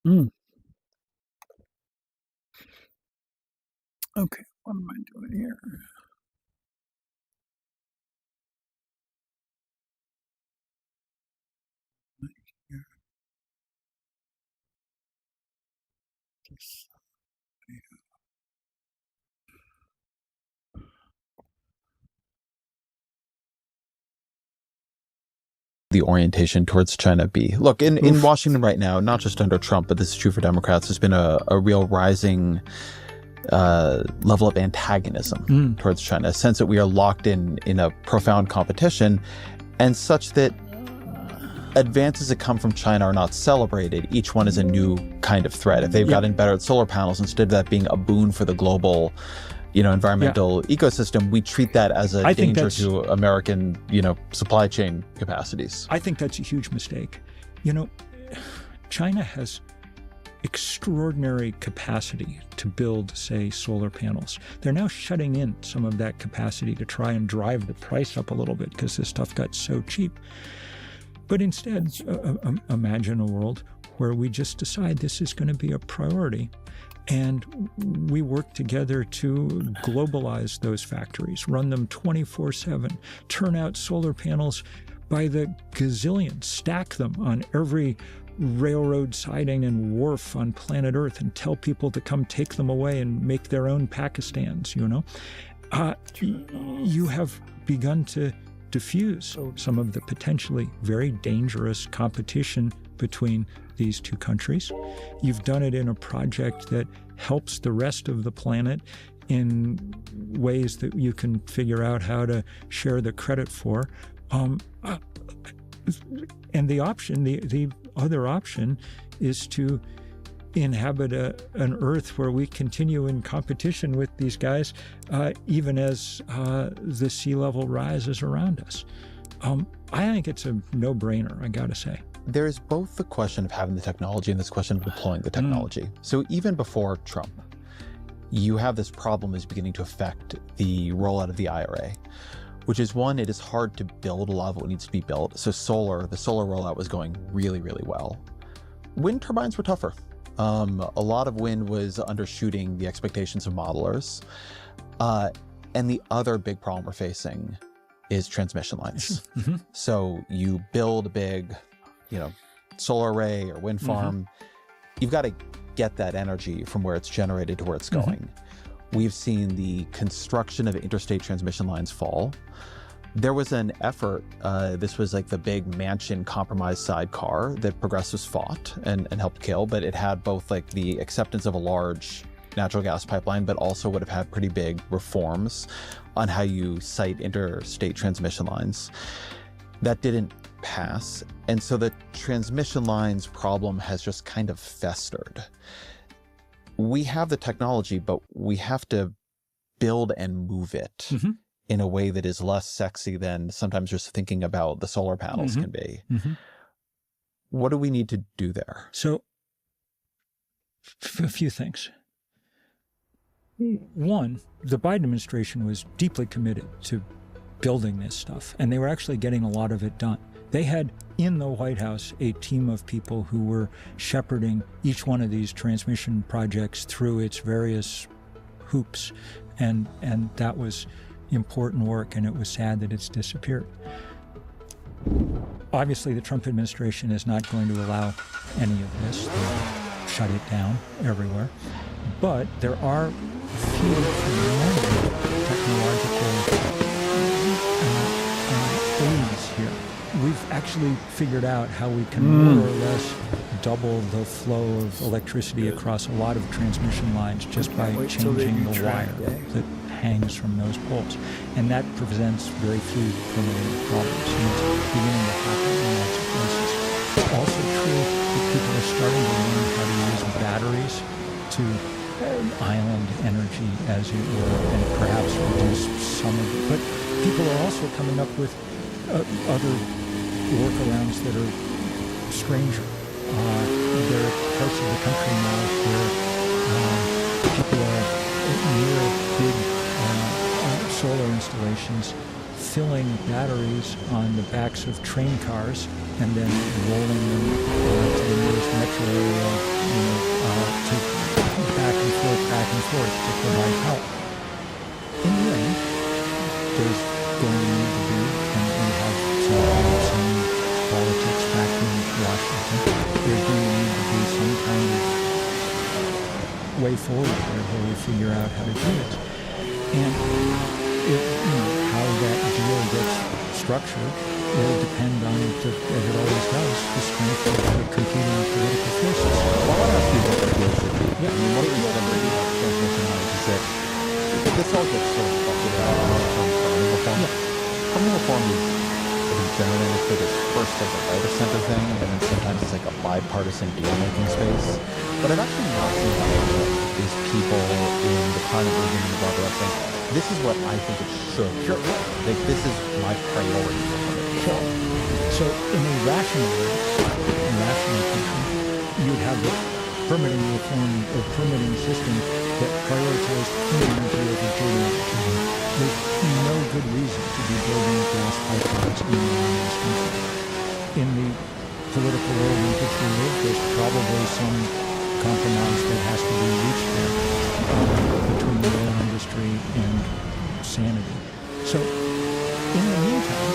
Mm. Okay, what am I doing here? Here, this, the orientation towards China be? Look, in Oof. Washington right now, not just under Trump, but this is true for Democrats, there's been a real rising level of antagonism towards China, a sense that we are locked in a profound competition, and such that advances that come from China are not celebrated. Each one is a new kind of threat. If they've gotten better at solar panels, instead of that being a boon for the global environmental ecosystem, we treat that as a danger to American, supply chain capacities. I think that's a huge mistake. China has extraordinary capacity to build, say, solar panels. They're now shutting in some of that capacity to try and drive the price up a little bit because this stuff got so cheap. But instead, imagine a world where we just decide this is going to be a priority, and we work together to globalize those factories, run them 24/7, turn out solar panels by the gazillion, stack them on every railroad siding and wharf on planet Earth, and tell people to come take them away and make their own Pakistans, You have begun to diffuse some of the potentially very dangerous competition between these two countries. You've done it in a project that helps the rest of the planet in ways that you can figure out how to share the credit for. And the other option is to inhabit an Earth where we continue in competition with these guys, even as the sea level rises around us. I think it's a no-brainer, I gotta say. There's both the question of having the technology and this question of deploying the technology. So even before Trump, you have this problem is beginning to affect the rollout of the IRA, which is one, it is hard to build a lot of what needs to be built. So the solar rollout was going really, really well. Wind turbines were tougher. A lot of wind was undershooting the expectations of modelers. And the other big problem we're facing is transmission lines. So you build a big, solar array or wind farm, you've got to get that energy from where it's generated to where it's going. We've seen the construction of interstate transmission lines fall. There was an effort, this was like the big mansion compromise sidecar that progressives fought and helped kill, but it had both like the acceptance of a large natural gas pipeline, but also would have had pretty big reforms on how you site interstate transmission lines. That didn't pass. And so the transmission lines problem has just kind of festered. We have the technology, but we have to build and move it in a way that is less sexy than sometimes just thinking about the solar panels can be. What do we need to do there? So, a few things. One, the Biden administration was deeply committed to building this stuff, and they were actually getting a lot of it done. They had in the White House a team of people who were shepherding each one of these transmission projects through its various hoops, and that was important work, and it was sad that it's disappeared. Obviously, the Trump administration is not going to allow any of this. They'll shut it down everywhere. But there are a few technological aids here. We've actually figured out how we can more or less double the flow of electricity across a lot of transmission lines just by changing the wire that hangs from those poles. And that prevents very few permitting problems. And it's beginning to happen in lots of places. It's also true that people are starting to learn how to use batteries to island energy, as it were, and perhaps reduce some of it. But people are also coming up with other workarounds that are stranger. There are parts of the country now where people are near big solar installations filling batteries on the backs of train cars and then rolling them to the nearest metro area, to back and forth to provide help. In the end, there's going to need to be, and we have some politics back in Washington, there's going to need to be some kind of way forward there where we figure out how to do it. And how that deal gets structured will depend on, as it always does, the strength of the competing political forces. Well, I want to ask you what the deal should be. Yeah. I mean, one of the other transmission lines is that this all gets sort of bucketed out on farming reform. Yeah. Farming reform is generally understood as first like a right of center thing, and then sometimes it's like a bipartisan deal-making space. But I've actually not seen a lot of these people in the climate movement and above that saying, this is what I think it should. Sure. Like, this is my priority. Sure. So in a rational country, you'd have the permitting reform or permitting system that prioritized clean energy over dirty energy. There's no good reason to be building gas pipelines anywhere in this country. In the political world in which we live, there's probably some compromise that has to be reached there between the oil industry and sanity. So, in the meantime,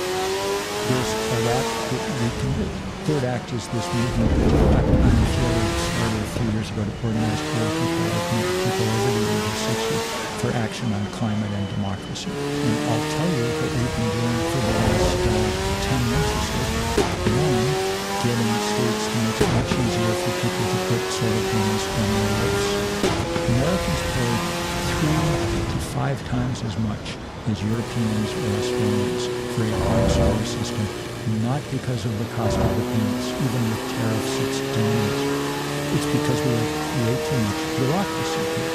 there's a lot that we can do. Third Act is this movement that I'm sure started a few years ago to organize poor people over the age of 60 for action on climate and democracy. And I'll tell you what we've been doing for the last 10 months or so. One, getting states to make it much easier for people to put solar panels on their roofs. Americans pay 3 to 5 times as much as Europeans or Australians for a home solar system, not because of the cost of the panels, even with tariffs, it's de minimis. It's because we have way too much bureaucracy here.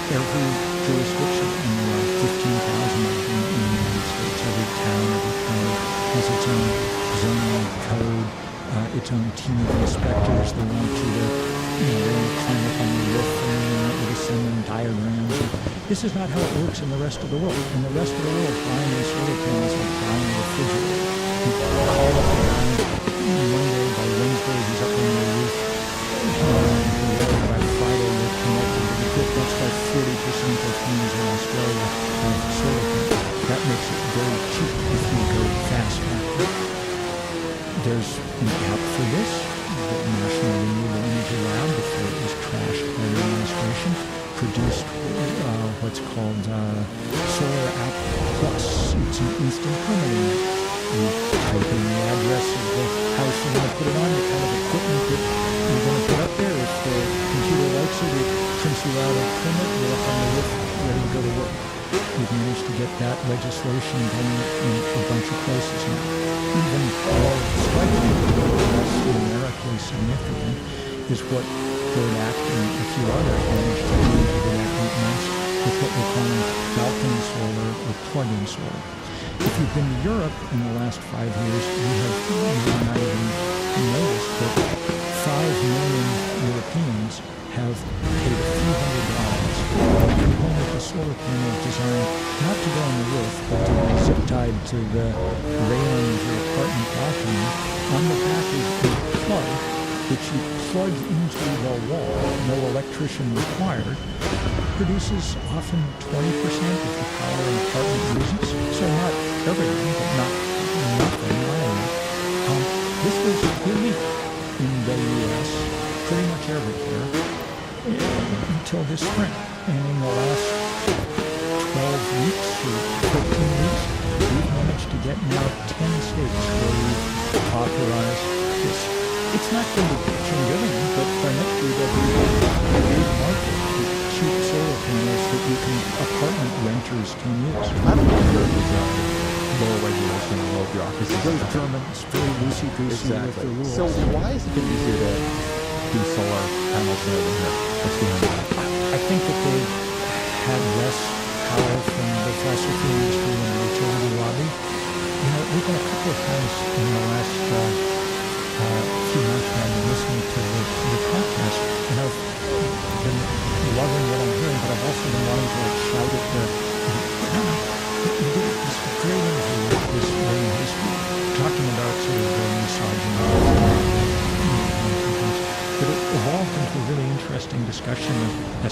Every jurisdiction, and there are 15,000 of them in the United States, every town, every county has its own zoning code, its own team of inspectors. They want you to, they want to climb up on the roof and they want you to send them diagrams. This is not how it works in the rest of the world. In the rest of the world, buying a solar panel is like buying a refrigerator. You call up the guy Monday, by Wednesday he's up on your roof. By Friday you're connected to the grid. That's why 40% of homes in Australia have solar panels. That makes it very cheap if you go fast after. There's an app for this. The National Renewable Energy Lab, before it was trashed by the administration, produced what's called Solar App Plus. It's an instant permitting. You type in the address of the house you want to put it on, the kind of equipment that you're going to put up there. If the computer likes it, it prints you out a permit, you're up on the roof, ready to go to work. We've managed to get that legislation done in a bunch of places now. Even more strikingly, less numerically significant, is what Third Act and a few others managed to do over that 8 months with what we're calling balcony solar or plug-in solar. If you've been to Europe in the last 5 years, you have not even noticed that 5 million Europeans have paid a few $100 to come home with a solar panel designed not to go on the roof, but to be zip tied to the railing of your apartment balcony. On the back is a plug which you plug into the wall, no electrician required, produces often 20% of the power an apartment uses. So not everything, but not nothing either. This was illegal in the U.S., pretty much everywhere, until this spring. And in the last 12 weeks or 14 weeks, we've managed to get now 10 states where we've authorized this. It's not going to change everything, but by next year there'll be a big market for cheap solar panels that apartment renters can use. I don't wonder if it's low regulation and low bureaucracy. Those Germans, very loosey-goosey with the rules. So why is it been easier to do solar panels there than here? What's behind that? I think that they had less power from the fossil fuel industry and the utility lobby. We've been a couple of times in the last few months now listening to the podcast, and I've been loving what I'm hearing, but I've also been wanting to shout at the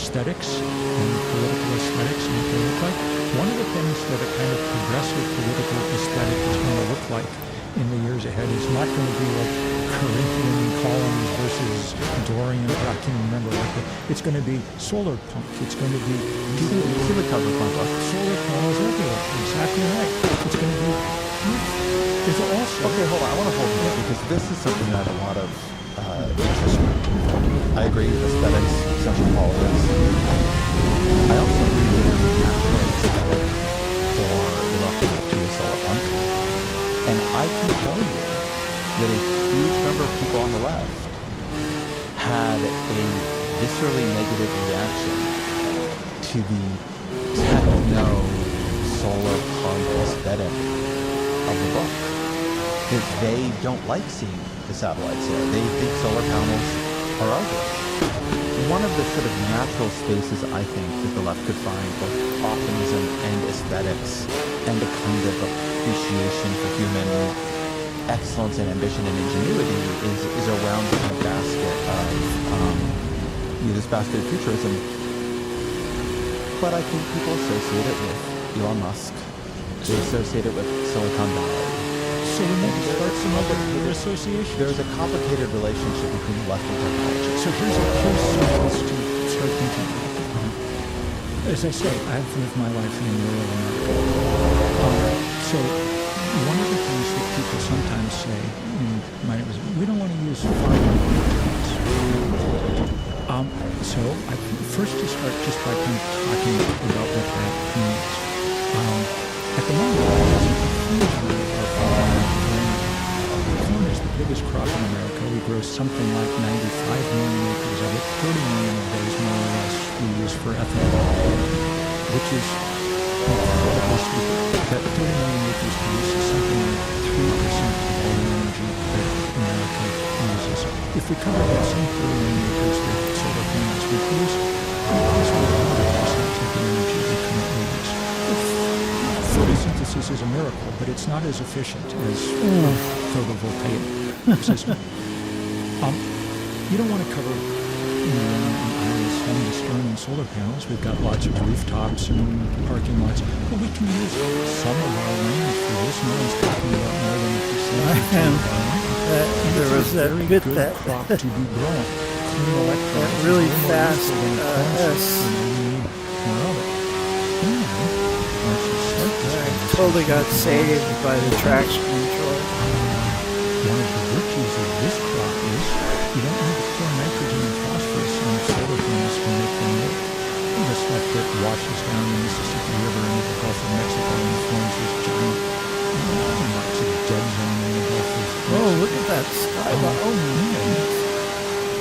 aesthetics and political aesthetics and what they look like. One of the things that a kind of progressive political aesthetic is going to look like in the years ahead is not going to be like Corinthian columns versus Dorian, I can't remember. It's going to be solar punk. It's going to be cover punk. Solar panels everywhere. Exactly right. It's going to be. There's also. Okay, hold on. I want to hold you because this is something that a lot of interest me. I agree with aesthetics, social politics. I also agree with the national aesthetic for the left to a solar punk. And I can tell you that a huge number of people on the left had a viscerally negative reaction to the techno solar punk aesthetic of the book. That they don't like seeing the satellites there. They think solar panels are ugly. One of the sort of natural spaces I think that the left could find both optimism and aesthetics and a kind of appreciation for human excellence and ambition and ingenuity is around the kind of basket of this basket of futurism. But I think people associate it with Elon Musk. They associate it with Silicon Valley. So we need to start some other associations. There's a complicated relationship between the left and technology. So here's something else to start thinking about. As I say, I've lived my life in rural America. So one of the things that people sometimes say, we don't want to use farming tools. So I first to start just by kind of talking about what that means. At the moment, there's a huge amount of corn is the biggest crop in America. We grow something like 95 million acres of it. 30 million of those, more or less, we use for ethanol, which is incredibly stupid. That 30 million acres produces something like 3% of all the energy that America uses. If we cover that same 30 million acres with solar panels, we produce about 100% of the energy we currently use. Photosynthesis is a miracle, but it's not as efficient as photovoltaic system. You don't want to cover stem and solar panels. We've got lots of rooftops and parking lots, but we can use some of our land for this. No one's talking about more than a percentage of our land. There was that bit that crop to be grown. that really fast I totally got saved by the traction control. One of the virtues of this crop is you don't need to pour nitrogen and phosphorus on solar panels to make them work. The stuff that washes down the Mississippi River into the Gulf of Mexico and forms this giant marks of dead zone in the Gulf of Mexico. Oh, look at that sky!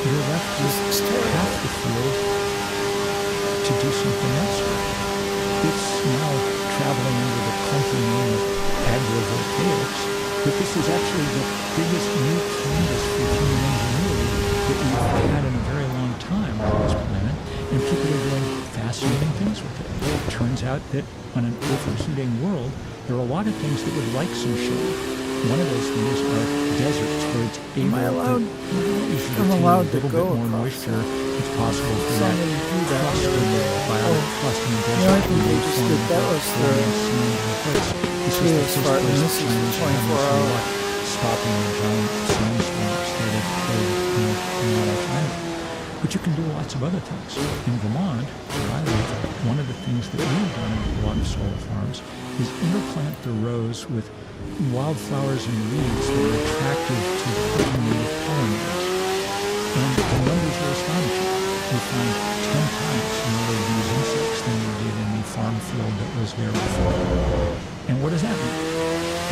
You're left just half the field to do something else with. It's now traveling under the clunky name of agrovoltaics, but this is actually the biggest new canvas for human ingenuity that we've had in a very long time on this planet, and people are doing fascinating things with it. It turns out that on an overheating world, there are a lot of things that would like some shade. One of those things are deserts where it's able I'm allowed to go more moisture. It's possible for that crust in the bionic crust in the desert. I think they just did that was the Touristfarting. This is 24 hours. Stopping the giant sandstorms that have come out of China. But you can do lots of other things. In Vermont, where I live, one of the things that we've done in a lot of solar farms is interplant the rows with wildflowers and weeds that are attractive to native pollinators. And the numbers are astonishing. We find 10 times more of these insects than we did in the farm field that was there before. And what does that mean?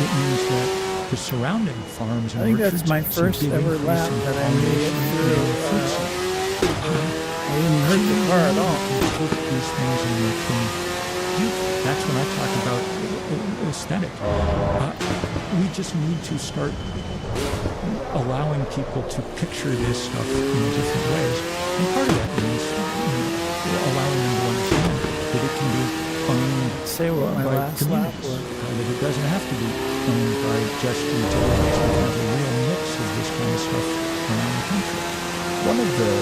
It means that the surrounding farms and I think orchards that's my first ever lap that I made it through. I didn't hurt the car at all. These things and you can do. That's when I talk about aesthetic. We just need to start allowing people to picture this stuff in different ways. And part of that means allowing them to understand that it can be owned by communities. That it doesn't have to be owned by just utilities. We have a real mix of this kind of stuff around the country. One of the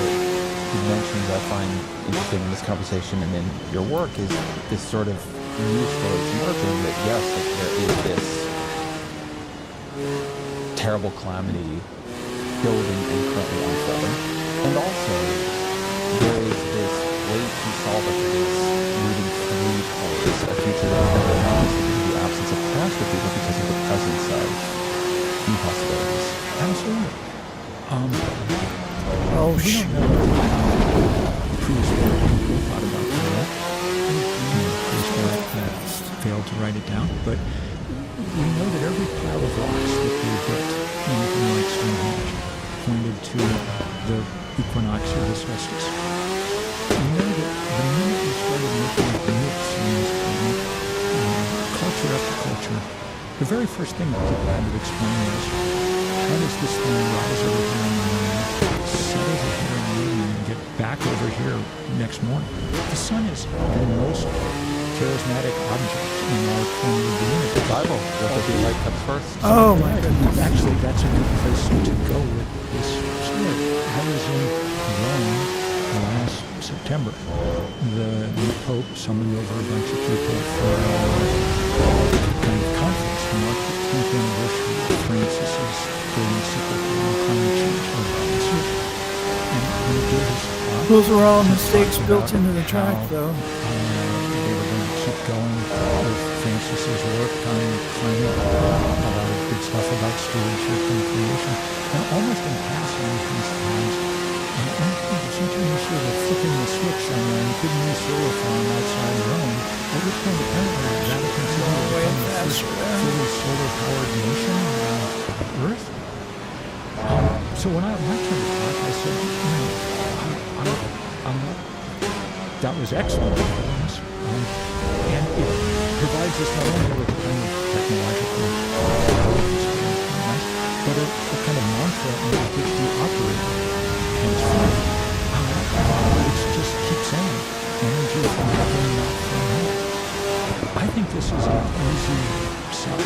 mentions I find interesting in this conversation and in your work is this sort of news story that's emerging that yes, like there is this terrible calamity building and currently unfolding, and also there is this way to solve it that is moving through towards a future that is never announced because of the absence of catastrophe, but because of the presence of new possibilities. Absolutely. Oh, We don't know what Touristfarting thought about that. Touristfarting failed to write it down, but we know that every pile of rocks that they built, anything like Stonehenge, pointed to the equinox or the solstice. We know that the minute we started making myths in this planet, culture after culture, the very first thing that people had to explain was, how does this thing rise over here in the morning, set over here in the evening, and get back over here next morning? The sun is the most charismatic object in our corner of the universe. The Bible, what would be like at first? oh my goodness. Actually, that's a good place to go with this story. I was in Rome last September. The new Pope summoned over a bunch of people for a kind of conference to mark the 10th anniversary of Francis's great encyclical on climate change or research. And when he did his talk, Those were all he mistakes talked built about into the track, how, though. they were going to keep going with Francis's work on climate, a lot of good stuff about stewardship and creation. And almost in passing, he says, sometime this year they're flipping the switch on a big new solar farm outside Rome, at which point apparently the Vatican City will become the first fully solar-powered nation on Earth. So when I my turn to talk, I said, that was excellent evidence, and it provides us not only with a kind of technological but a kind of mantra under which we operate. Henceforth, which just keeps saying, energy from heaven, not from hell. I think this is an easy sell.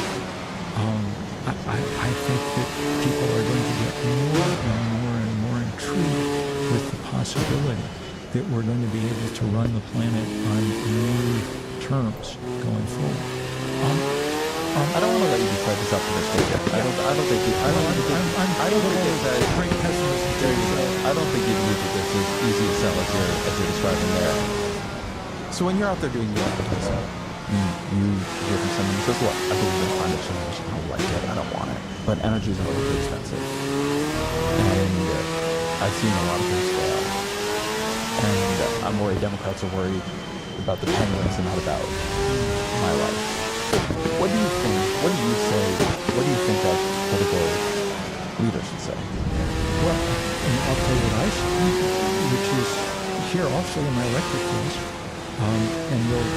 I think that people are going to get more and more and more intrigued with the possibility that we're going to be able to run the planet on new terms going forward. I don't want to let you be quite this optimistic yet. I don't think it's as great pessimism. there you go. I don't think you view this as easy to sell as you're describing there. So when you're out there doing your advertising, you hear from someone who says, look, I believe in climate change, I don't like it, I don't want it. But energy is really expensive. And I've seen a lot of things fail. And I'm worried Democrats are worried about the penguins and not about my life. What do you think? What do you say? What do you think that political leaders should say? Well, I'll tell you what I say, which is here also in my electric bills, and you'll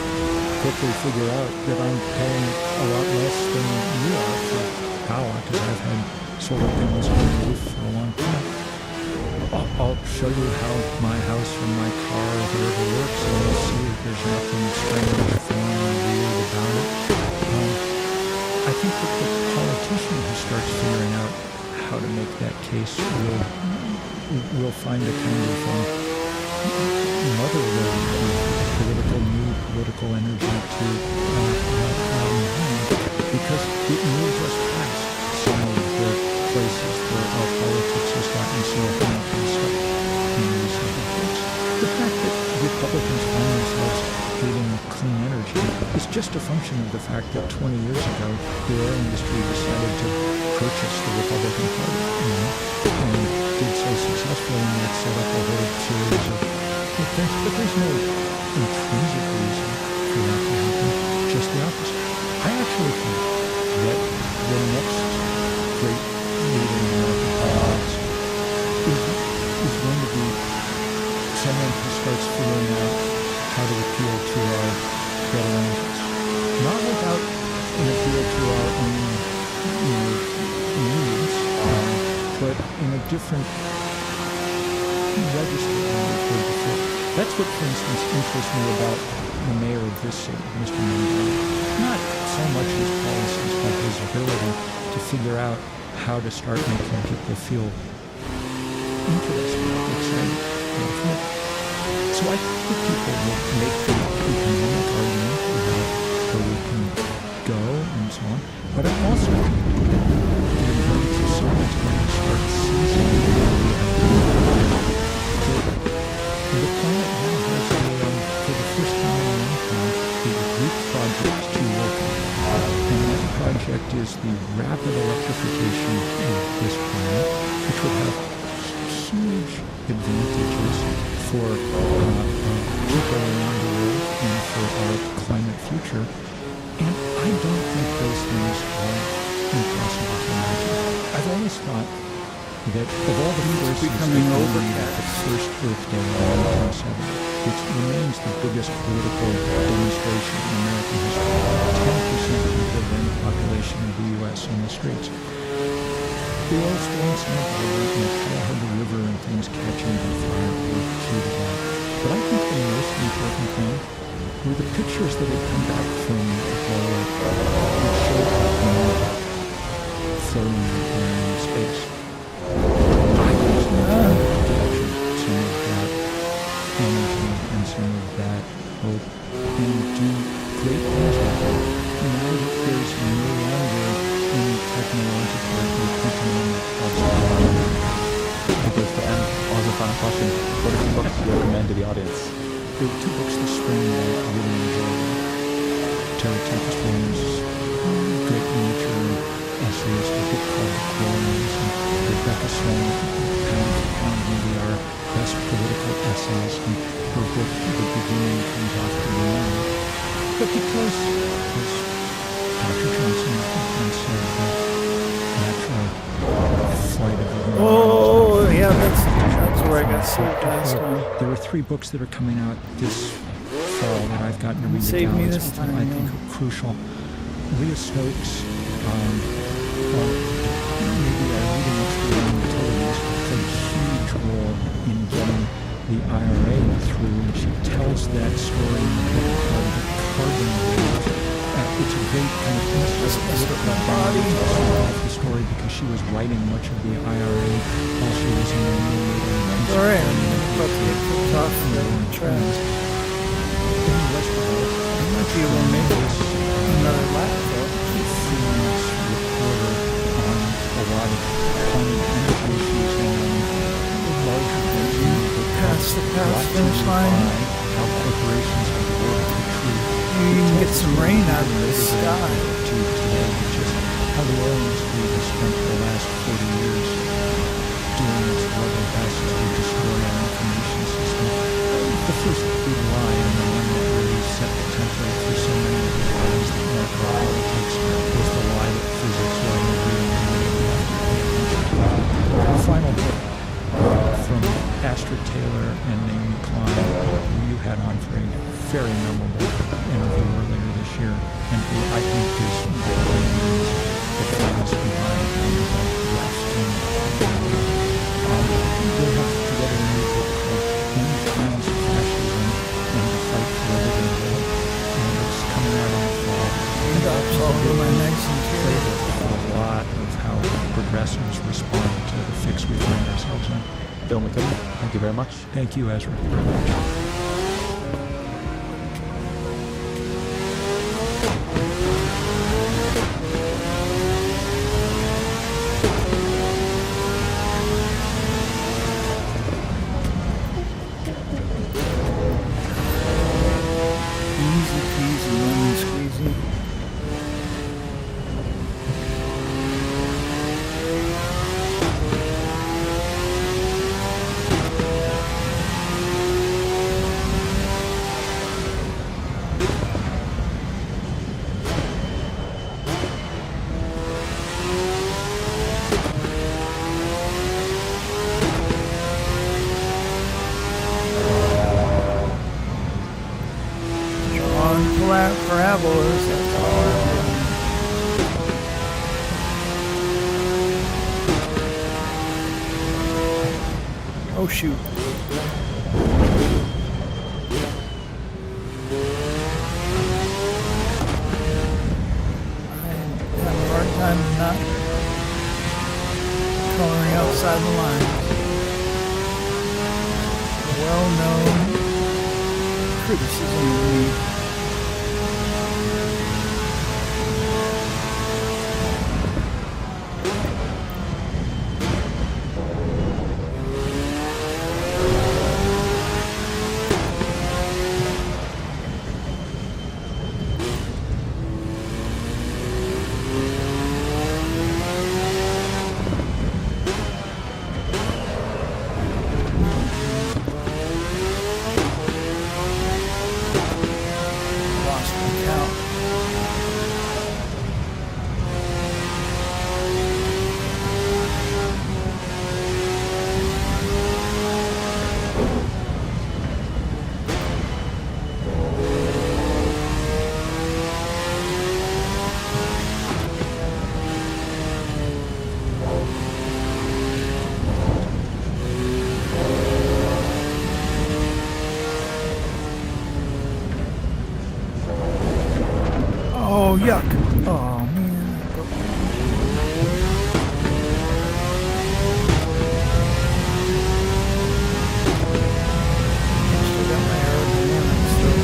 quickly figure out that I'm paying a lot less than you are for power because I've had solar panels on the roof for a long time. I'll show you how my house or my car or whatever works, and you'll see that there's nothing strange, foreign, or weird about it. I think that the politician who starts figuring out how to make that case will find a kind of motherlode of new political energy to because it moves us past some of the places where our politics has gotten so stuck in recent decades. The fact that Republicans find themselves hating clean energy is just a function of the fact that 20 years ago the oil industry decided to purchase the Republican Party, and did so successfully, and that set up a whole series of things. But there's no intrinsic reason for that to happen, just the opposite. I actually think that the next great leader in American politics is going to be someone who starts figuring out how to appeal to our better angels. Not without an appeal to our own needs, but in a different register than we did before. That's what, for instance, interests me about the mayor of this city, Mr. Mandela. Not so much his policies, but his ability to figure out how to start making people feel interested, excited, So I think people will make the economic argument about where we can go and so on. But I also think that someone's going to start seizing the planet now has, for the first time in a long time, a group project to work on. And that project is the rapid electrification of this planet, which will have huge advantages for people around the world and for our climate future. And I don't think those things are impossible to imagine. I've always thought that of all the forces becoming that overcast. the first Earth Day in 1970, which remains the biggest political demonstration in American history, 10% of the then population of the U.S. on the streets. The oil storms and the Cuyahoga River and things catching on fire were key to that. But I think the most important thing were the pictures that had come back from Apollo that showed floating in space. I was some of that energy and some of that hope and do great things with it. Now that there's no longer any technological or economic obstacle. Because the end, also final question, what are the books you recommend to the audience? There were two books this spring that I really enjoyed. Terry Tempest Williams' great nature essays, a book called The Quarries, and Rebecca Sloan, Pound for Pound, maybe our best political essays, and her book, The Beginning, comes after the end. But because, as Dr. Johnson once said, that natural flight of the human Oh, yeah, that's where I got saved last time. there are three books that are coming out this fall that I've gotten to read the Save me galleys this of, time, I think yeah. are crucial. Leah Stokes, maybe our leading expert on utilities, played a huge role in getting the IRA through, and she tells that story in the book called The Carbon Wave. It's a great kind of body of the story because she was writing much of the IRA while she was in the All right, I'm about to get kicked off from the trends. in the rest of it. I might be able to make this another lap, though. Freeman's reporter on a lot of climate energy issues and larger things. Past the finish line. How corporations have worked to treat. You can get some rain out of the sky. To today, which is how the oil industry has spent the last 40 years doing its level best to destroy our information system. The first big lie, and the one that really set the template for so many of the lies that mark our politics, was the lie that physics wasn't real and we didn't have to pay attention to it. The final book from Astrid Taylor and Naomi Klein, who you had on for a very memorable interview earlier this year, and who I think is the brains that flies behind the left. They have together a new book called End Times of Fascism and the Fight for a Living World. And it's coming out in the fall. That's all over my next interior. A lot of how progressives respond to the fix we find ourselves in. Bill McKibben, thank you very much. Thank you, Ezra. Easy peasy, lemon squeezy. Drawing parabolas, that's all I'm doing. Oh shoot. I have a hard time not coloring outside the line. Well known criticism of me. Lost my count. Oh, yuck. Oh, man. Still got my aerodynamics, though.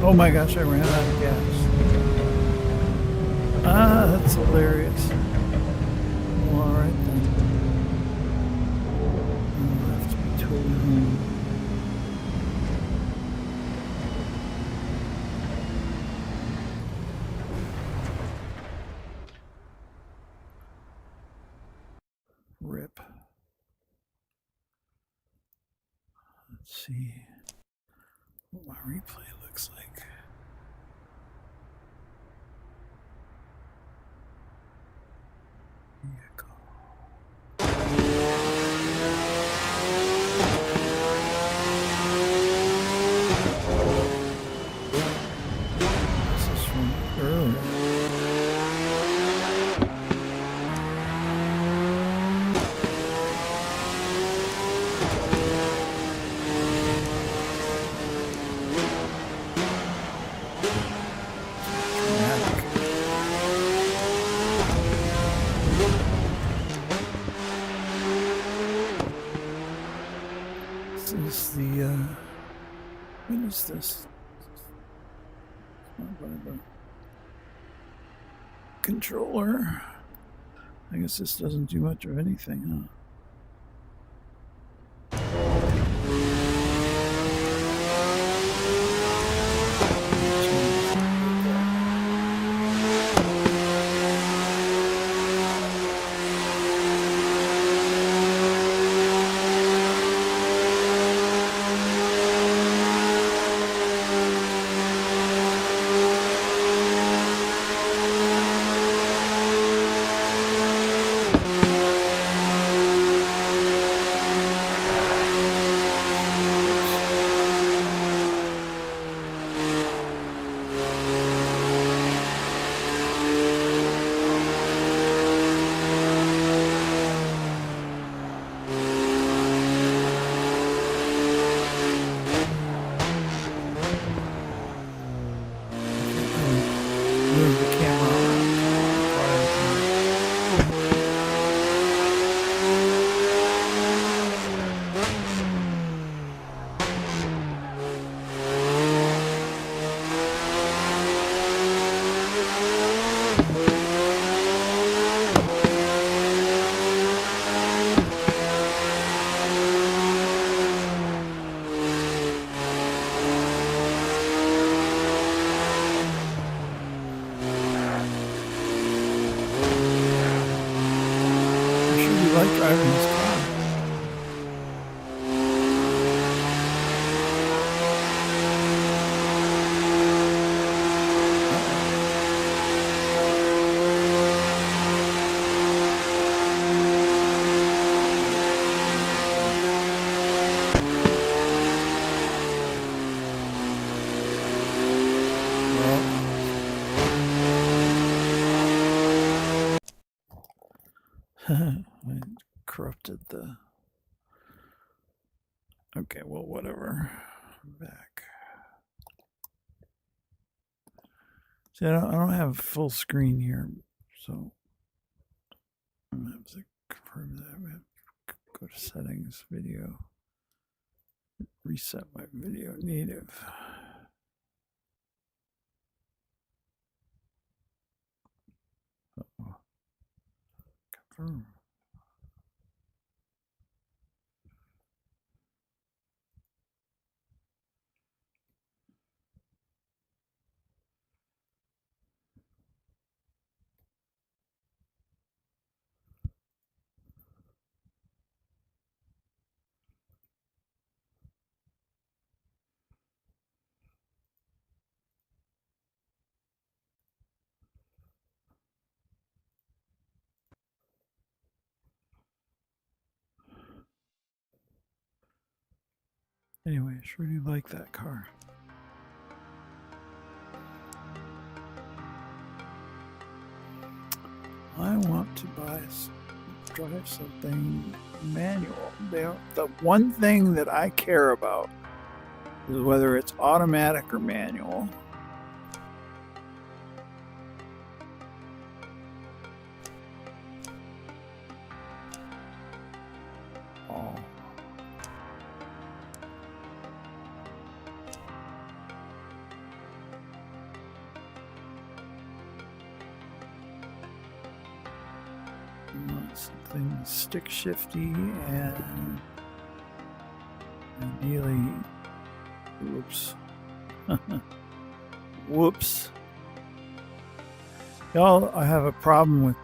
Oh my gosh, I ran out of gas. Ah, that's hilarious. Well, all right then. I'll have to be totally home. Rip. Let's see what my replay looks like. Vehicle. This is from earlier. Dramatic. This is the, what is this? Controller. I guess this doesn't do much of anything, huh? I corrupted the. Okay, well, whatever. I'm back. See, I don't have full screen here, so I'm gonna have to confirm that. I'm gonna go to settings, video, reset my video native. Uh-oh. Confirm. Anyway, I sure do like that car. I want to drive something manual. The one thing that I care about is whether it's automatic or manual. Oh. Something stick shifty and ideally, whoops, whoops. Y'all, I have a problem with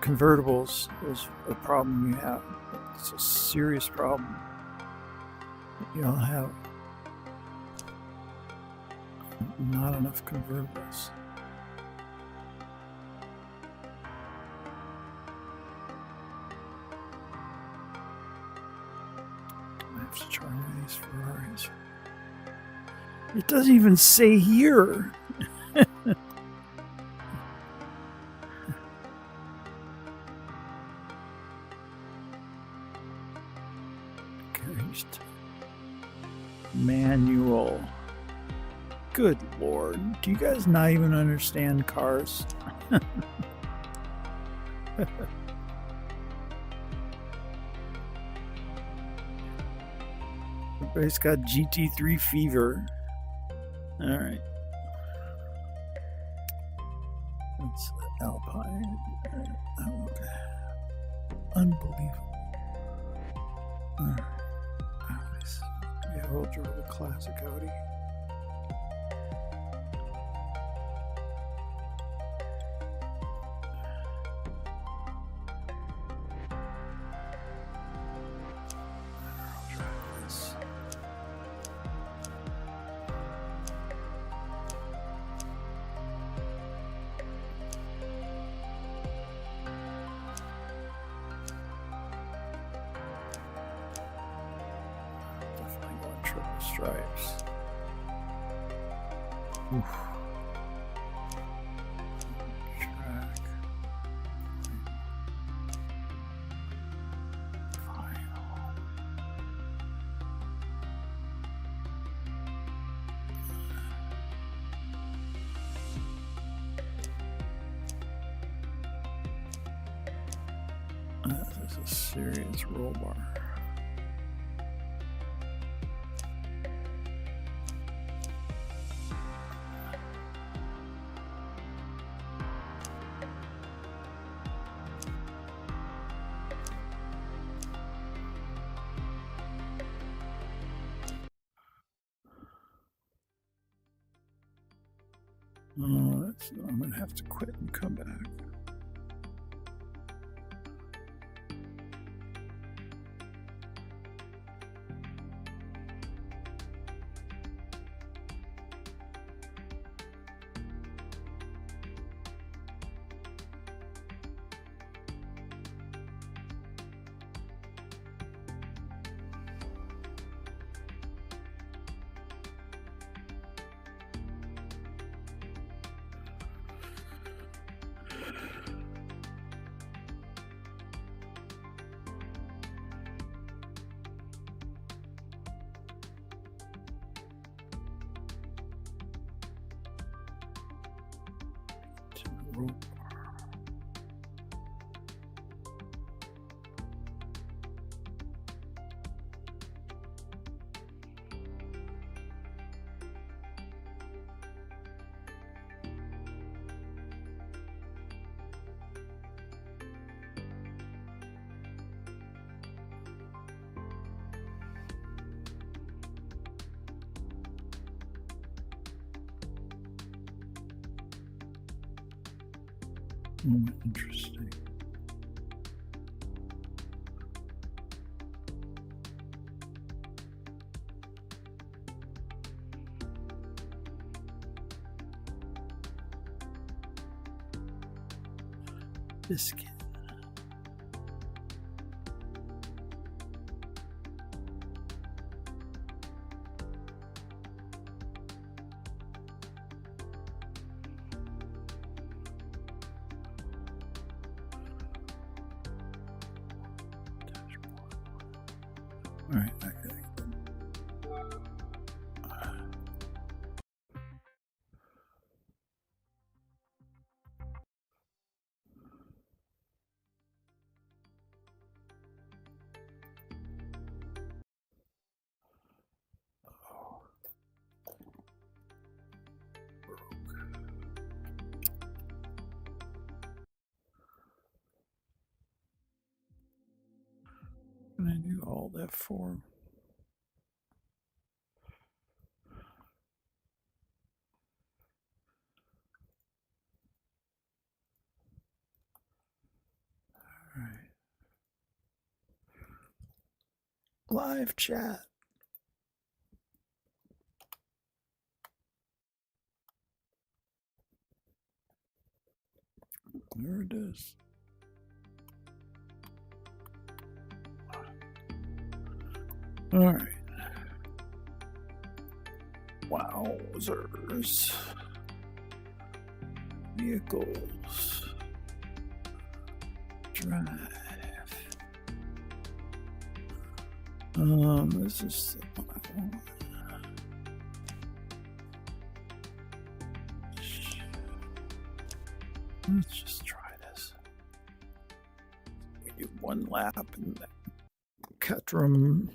convertibles. Is a problem we have. It's a serious problem. Y'all have not enough convertibles. To try one of these Ferraris. It doesn't even say here. Christ. Manual. Good Lord. Do you guys not even understand cars? Everybody's got GT3 fever. All right. That's Alpine. Okay. Unbelievable. Yeah, we'll drive a classic Audi. Stripes. Oof. Track. Final. This is a serious roll bar. Oh, I'm gonna have to quit and come back. rope. Interesting. Biscuit. All right, I think. Can I do all that for? All right. Live chat. There it is. All right. Wowzers. Vehicles. Drive. This is the one I want. Let's just try this. We do one lap and then Cutrum.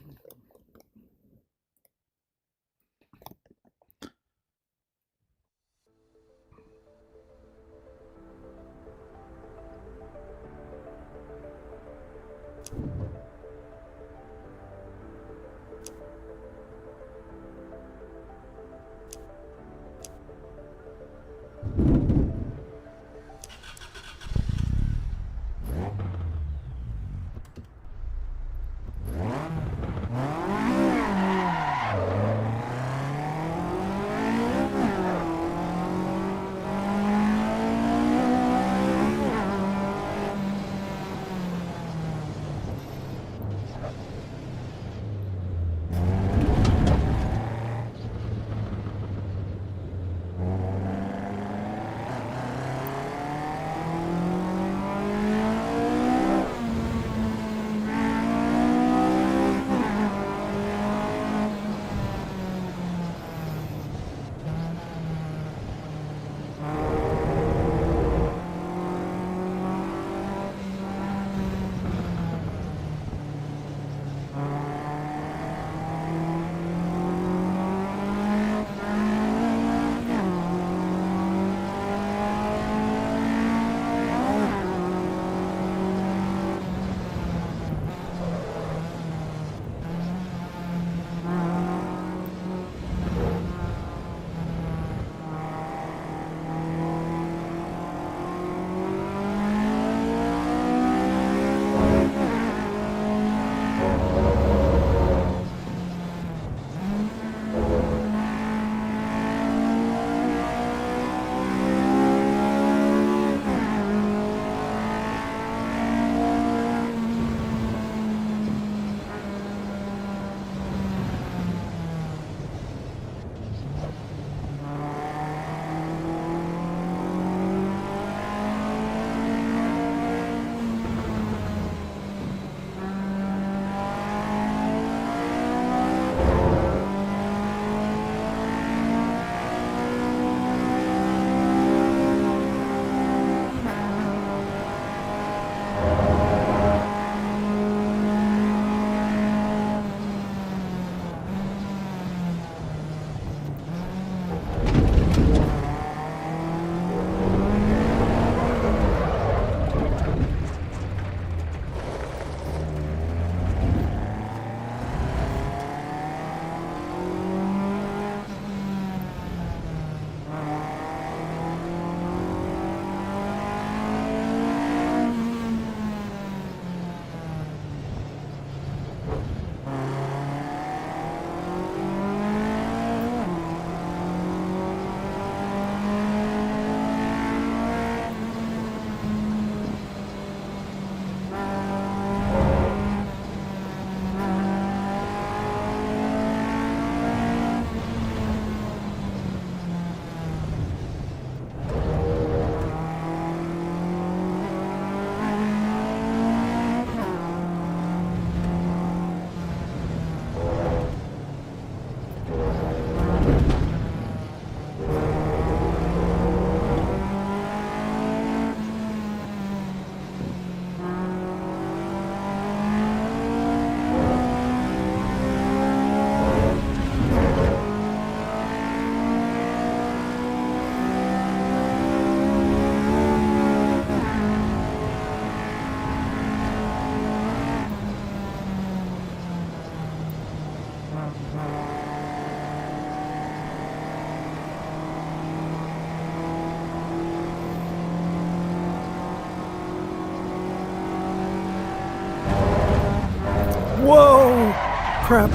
crap.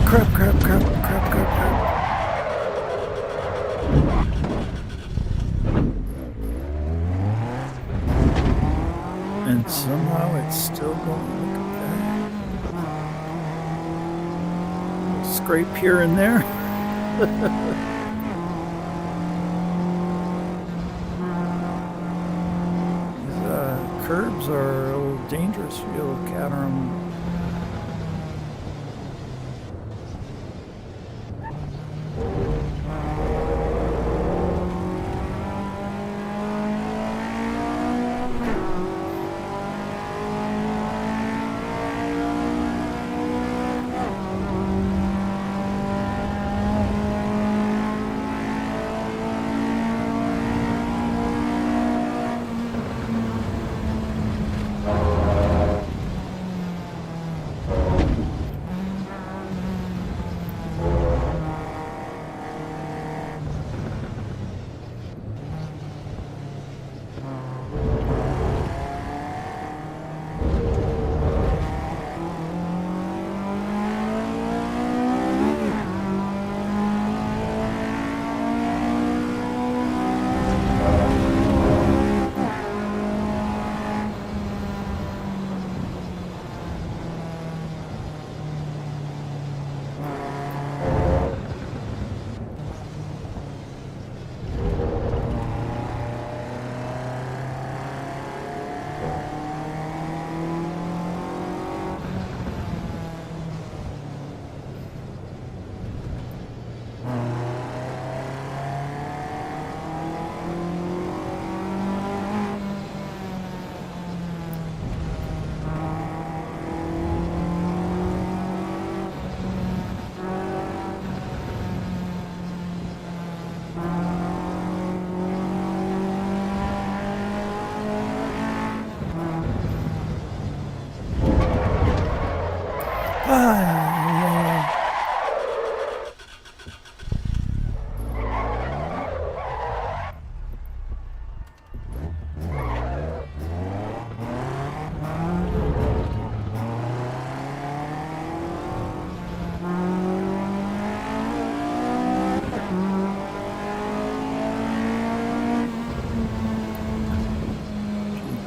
Crap, crap, crap, crap, crap, crap. And somehow it's still going. Look at that. Scrape here and there. These curbs are a little dangerous for you little Caterham.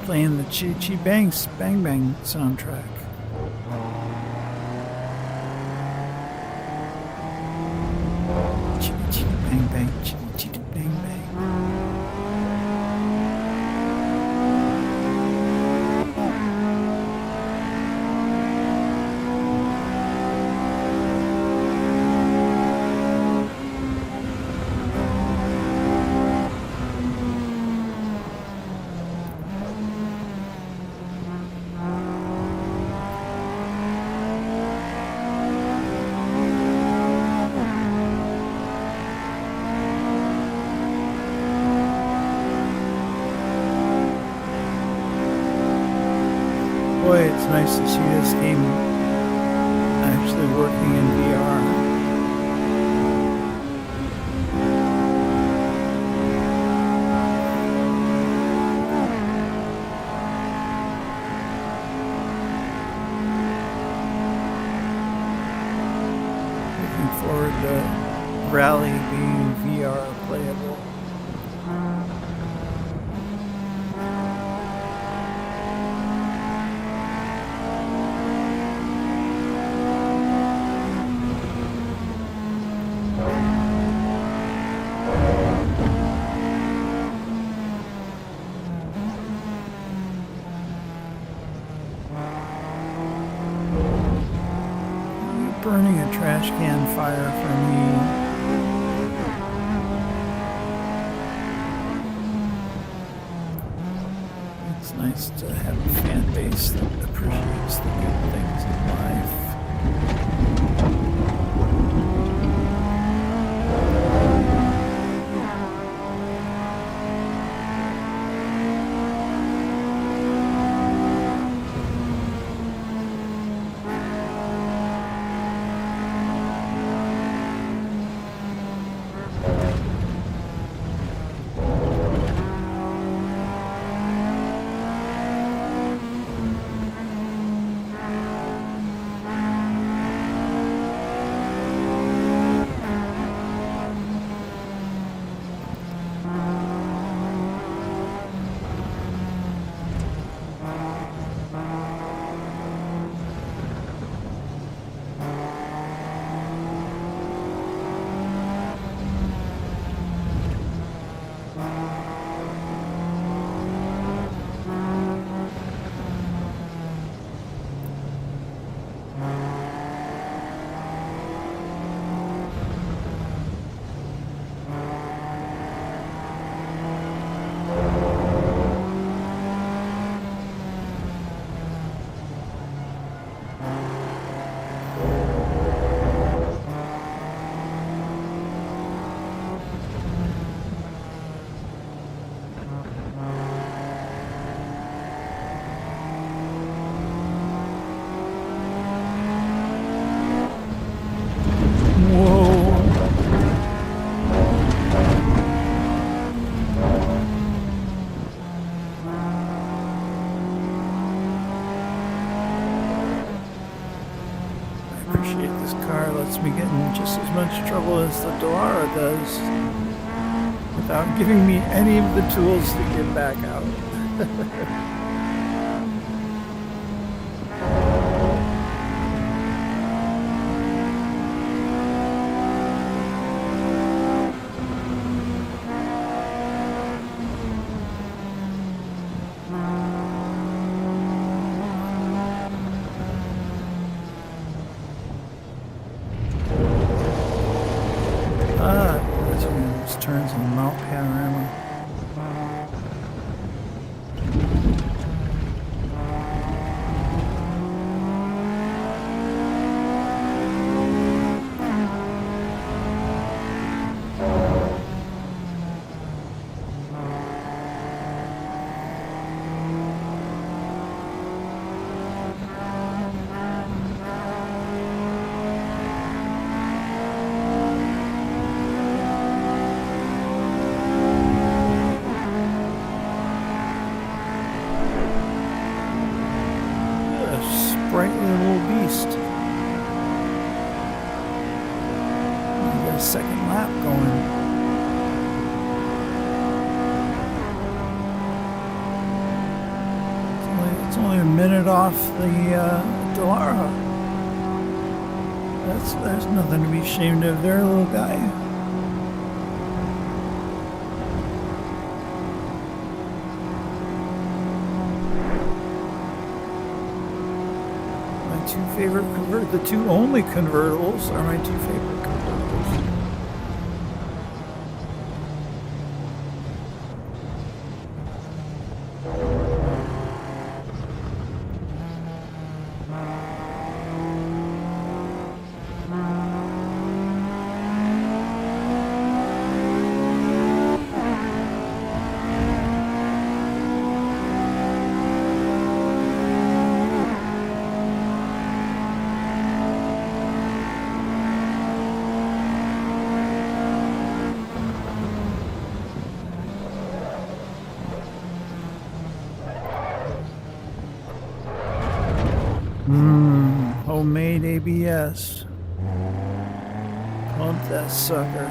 Playing the Chi Chi Bangs Bang Bang soundtrack. Chi Chi Bang Bang, Chi Chi Bang Bang. Boy, it's nice to see this game actually working in VR. Looking forward to Rally being VR playable. Burning a trash can fire for me. It's nice to have a fan base that appreciates the good things in life. appreciate this car. Lets me get in just as much trouble as the Dallara does without giving me any of the tools to get back out. That's one of those turns in the Mount Panorama. Sprightly little beast. You got a second lap going. It's only a minute off the Dallara. There's nothing to be ashamed of there, little guy. The two only convertibles are my two favorite convertibles. Homemade ABS. Pump that sucker.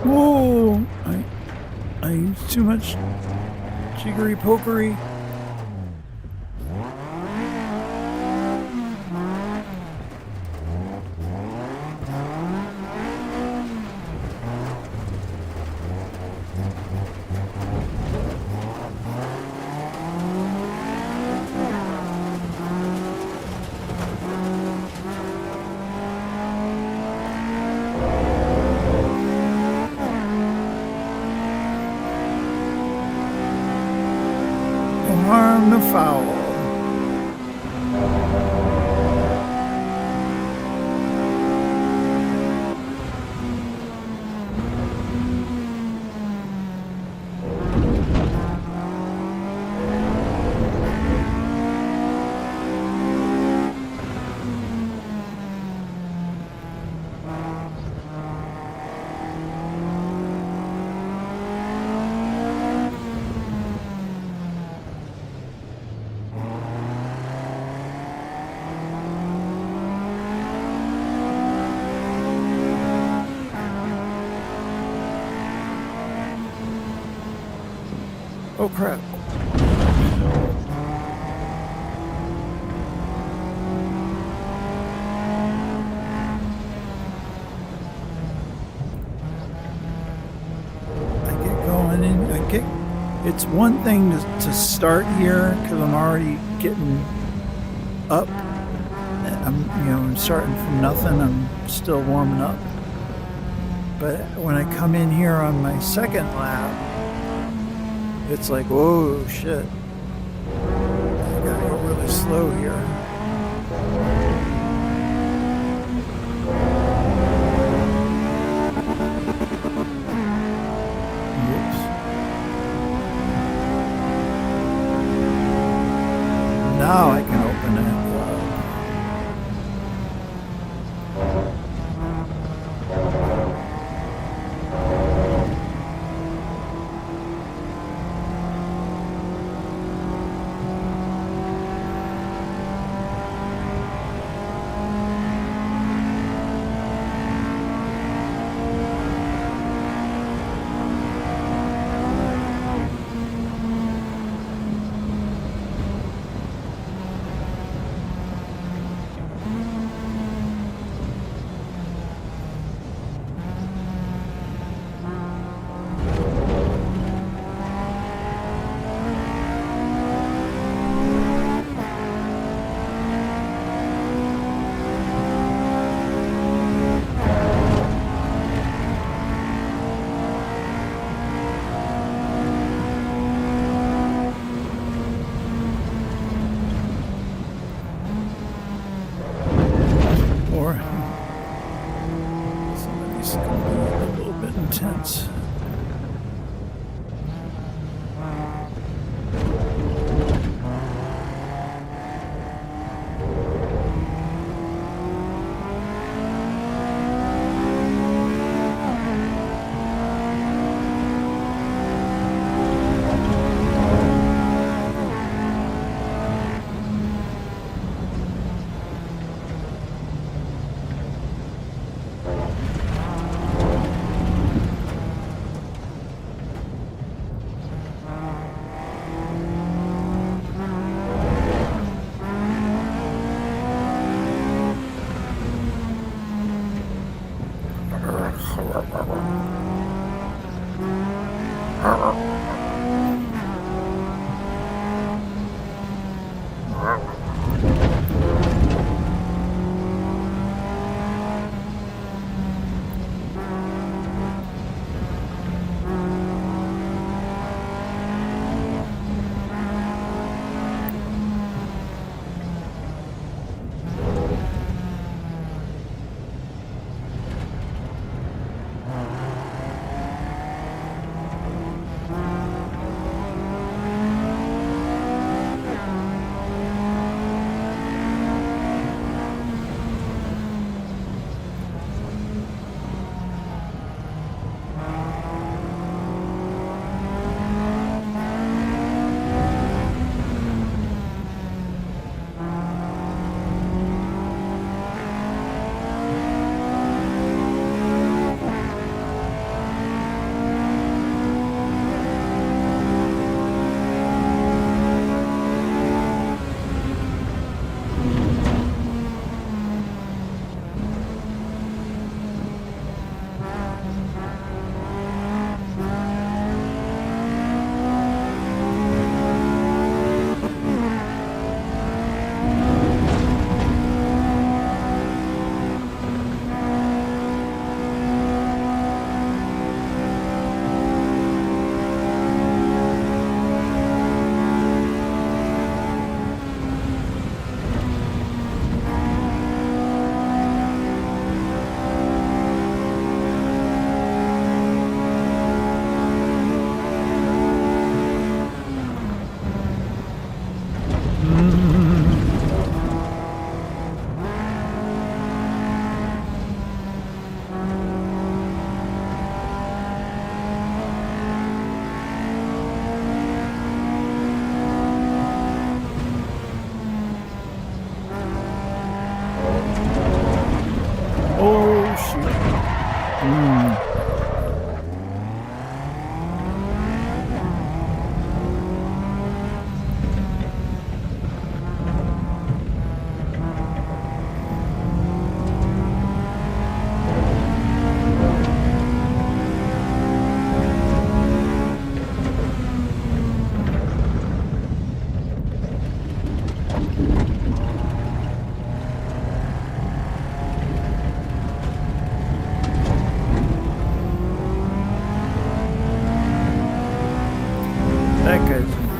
Whoa! I used too much jiggery pokery. Harm no foul. Oh crap. it's one thing to start here because I'm already getting up. I'm starting from nothing. I'm still warming up. But when I come in here on my second lap, it's like, whoa, shit. I gotta go really slow here. Whoops. Now I can open it. Somebody's going to be a little bit intense.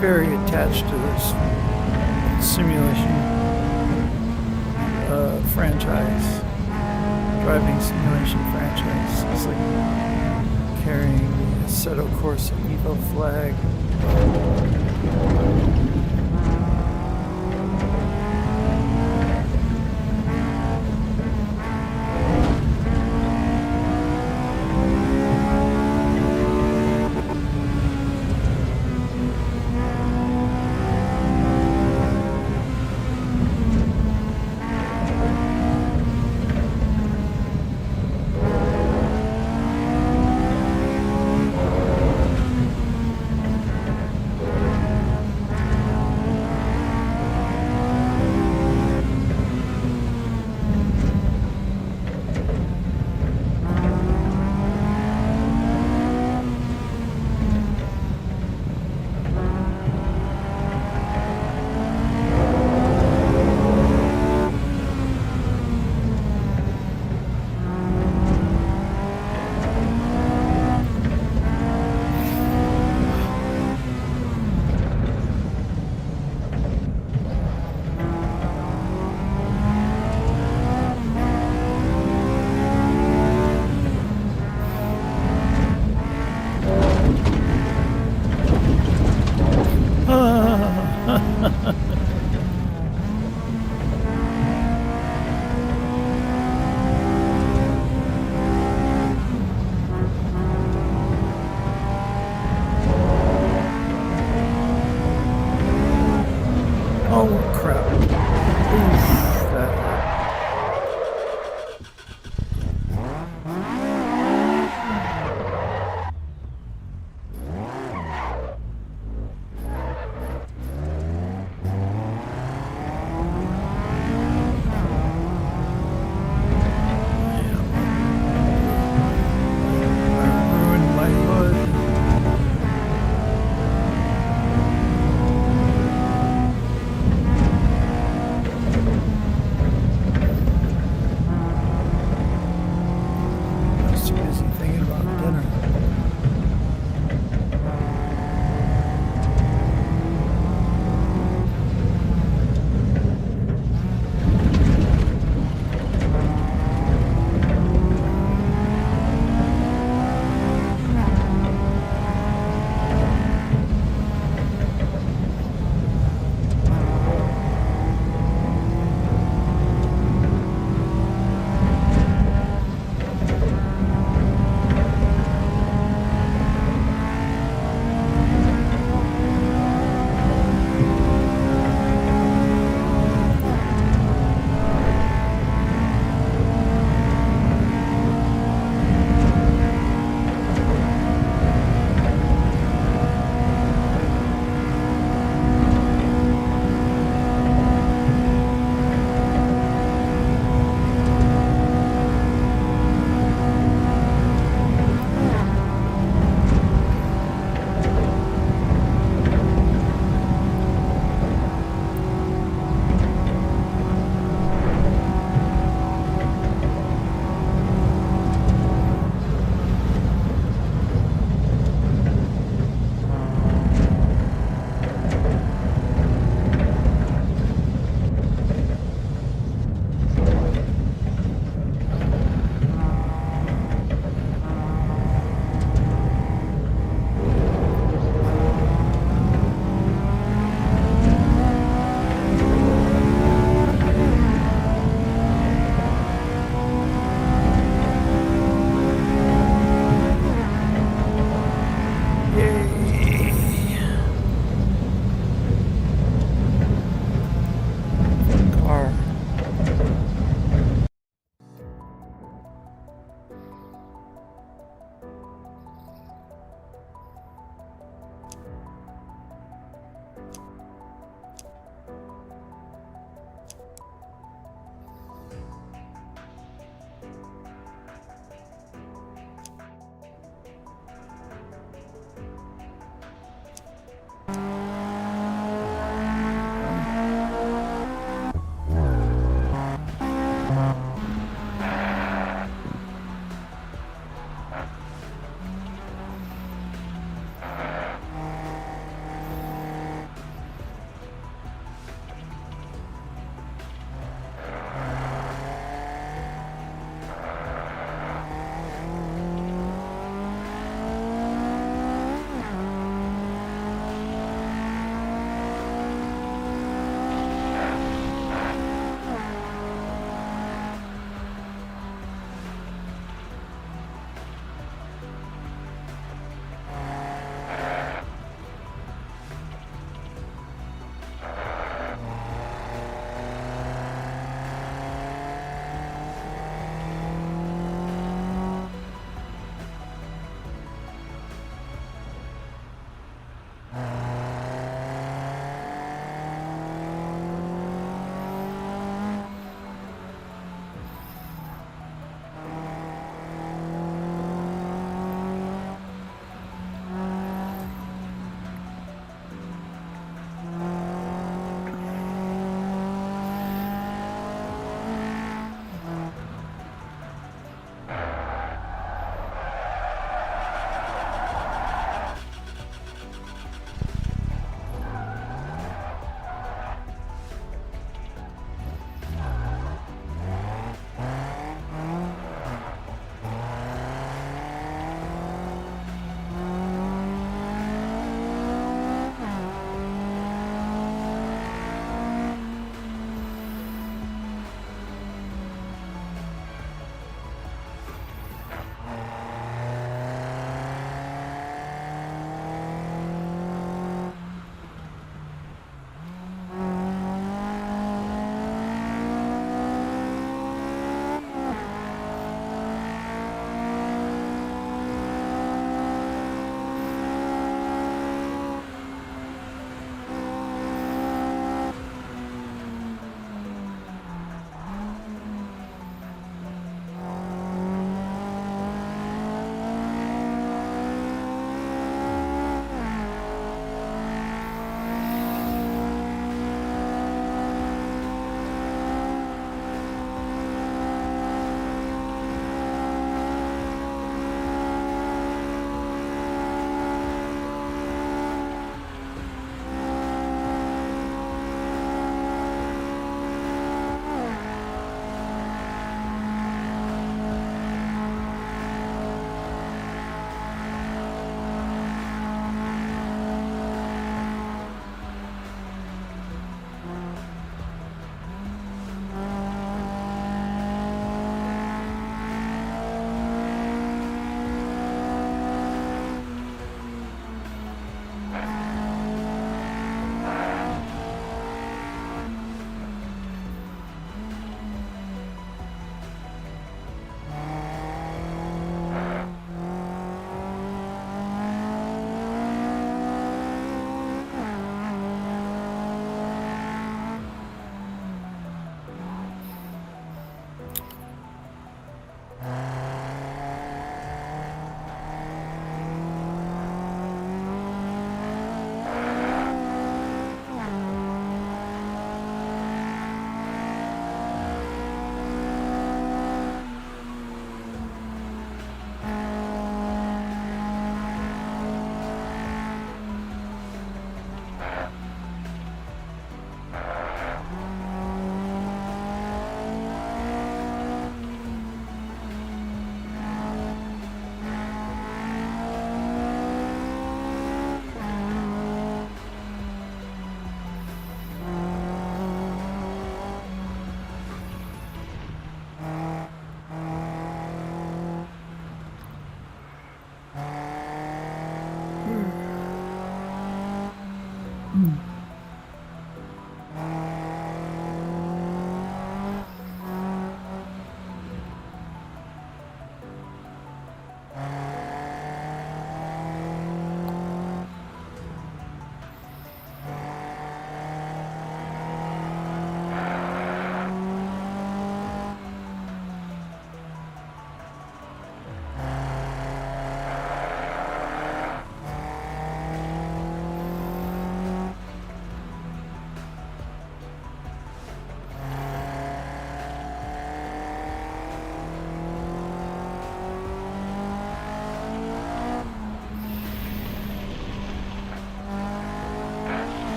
very attached to this simulation franchise, driving simulation franchise. It's like carrying the Assetto Corsa EVO flag.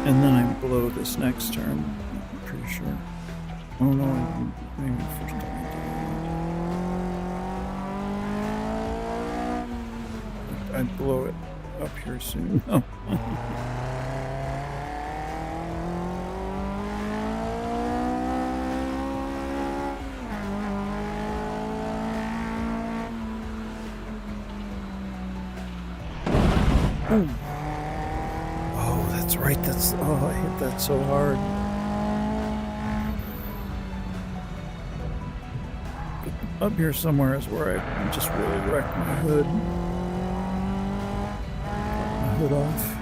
And then I blow this next turn, I'm pretty sure. Oh no, maybe the first time I blow it up here soon. Oh. Oh, that's right. I hit that so hard. But up here somewhere is where I just really wrecked my hood. My hood off.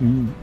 Mm.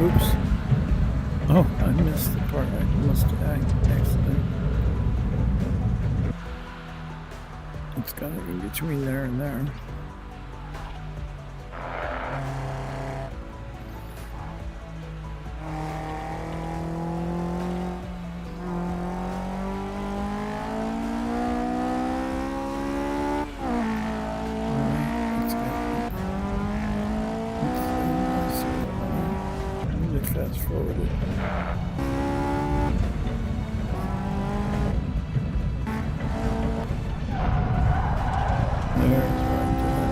Oops. Oh, I missed the part. I must have accident. It's got it in between there and there. Fast forward it. There's right there.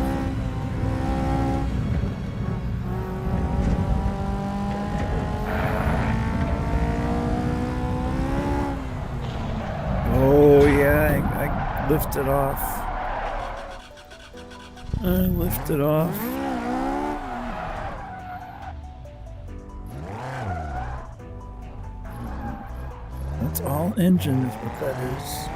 Oh yeah, I lifted off. I lifted off. That's all engine is what that is.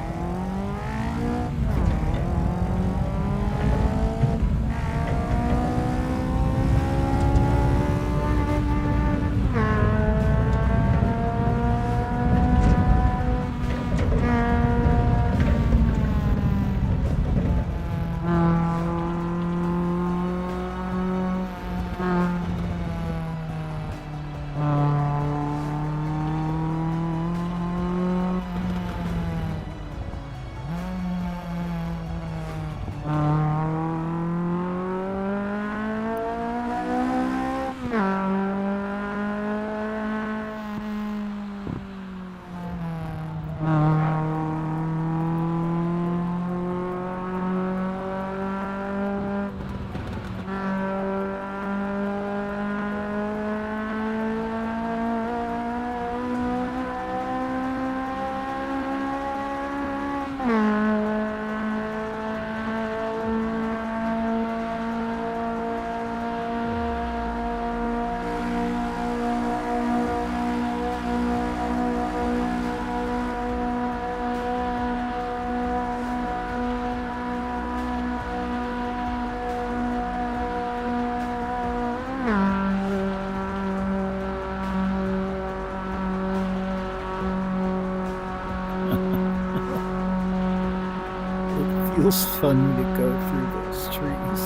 Feels fun to go through those trees.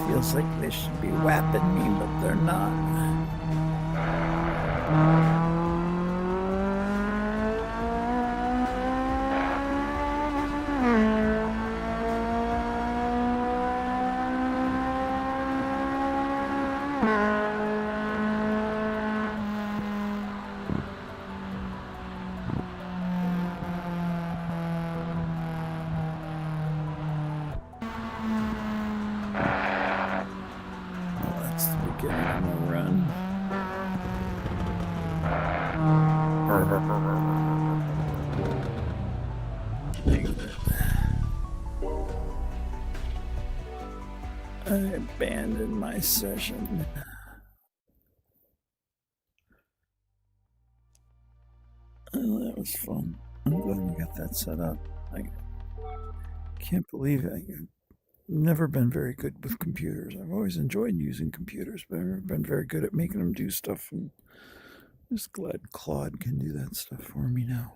I feels like they should be whapping me, but they're not. That's the beginning of my run. I abandoned my session. Oh, that was fun. I'm glad we got that set up. I can't believe it. I've never been very good with computers. I've always enjoyed using computers, but I've never been very good at making them do stuff. And I'm just glad Claude can do that stuff for me now.